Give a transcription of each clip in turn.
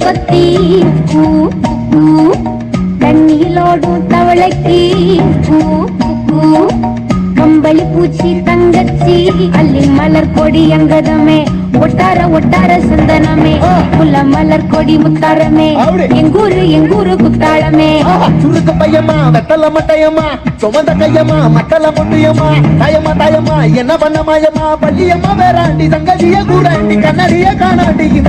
கொத்தி தண்ணியிலோடும் தவளைக்கு கம்பளி பூச்சி தங்கச்சி அள்ளி மலர் கொடி அங்கதமே ஒட்டார ஒட்டார சந்தனமே புல்ல மலர் கொடி முத்தாரமே எங்கூரு குத்தாளமே சுருக்கு பையமா வெத்தல மட்டையம்மா சுமந்த கையம்மா மட்டல முட்டியம்மா தாயம்மா தாயம்மா என்ன பண்ண மாயம்மா பள்ளியம்மா வேறாண்டி சங்கதிய கூடாண்டி கண்ணடிய காணாண்டி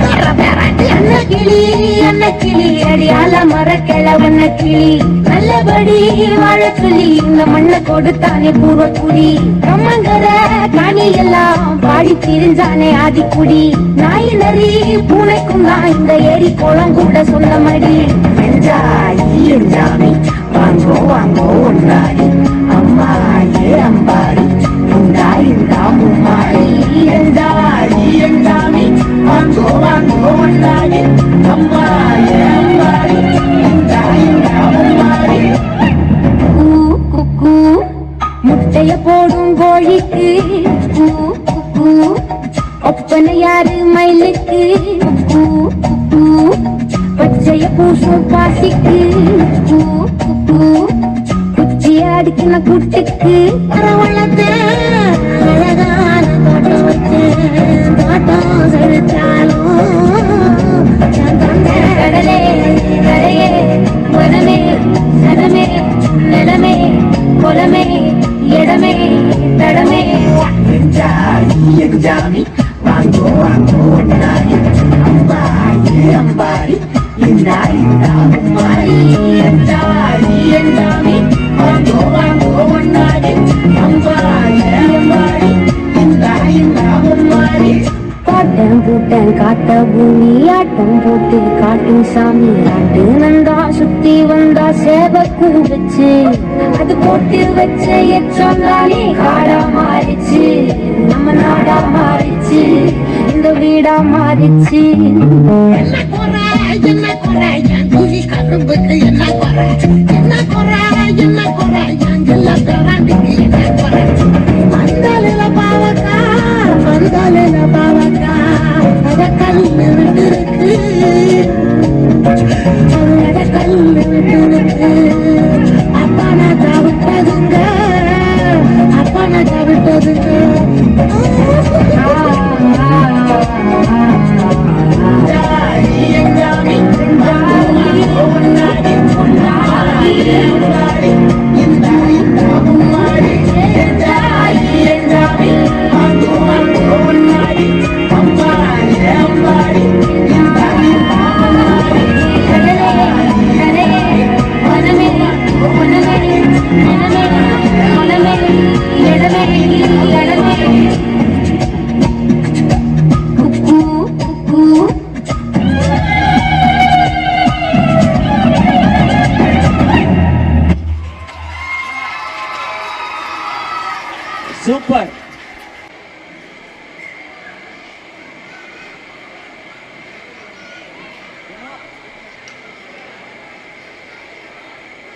அன்ன கிளி அடியால மர கிழவண்ண கிளி நல்லபடி வாழ சொல்லி இந்த மண்ணை கொடுத்தானே பூர்வ குடி கம்மங்கர காணி எல்லாம் பாடி திரிஞ்சானே ஆதிக்குடி நாய் நரி பூனைக்கும் தான் இந்த ஏரி குளம் கூட சொந்தமடி எஞ்சாமி வாங்கோ வாங்கோ ஒன்றாடி அம்மா ஏ அம்பாடி இந்தா மும்மாடி எஞ்சாமி வாங்கோ வாங்கோ ஒன்றாடி அம்மா ஏ அம்பாடி இந்தா மும்மாடி முட்டைய போடும் கோழிக்கு ஒப்பனை யாரு மயிலுக்கு பச்சைய பூசும் பாசிக்கு குச்சிய அடிக்கின குட்டுக்கு பரவளத்தை அழகான தோட்டம் வச்சு தோட்டம் செலுத்தாலும் கடலே கரையே வனமே சனமே நிலமே கொலமே இடமே தடமே எஞ்சாமி வாங்கோ வாங்கோ ஒன்னாடி அம்பாடி அம்பாடி இந்தா மும்மாடி எஞ்சாமி வாங்கோ வாங்கோ ஒன்னாடி அம்பாடி அம்பாடி இந்தா மும்மாடி காட்டம் போட்டேன் காட்ட பூமி ஆட்டம் போட்டு காட்டும் சாமி ஆட்டு வந்தா சுத்தி வந்தா சேவை கூடுச்சு அது போட்டு வச்ச எச்சொன்னாலே காடா மாறிச்சு நம்ம நாடா மாறிச்சு இந்த வீடா மாறிச்சு என்ன குறை என் குழி கரும்புக்கு என்ன குறை எங்கில தராண்டிக்கு என்ன குறை மந்தாலில பாவக்கா அத கல்லு விட்டுருக்கு அப்பா நான் தவிட்டதுங்க Super.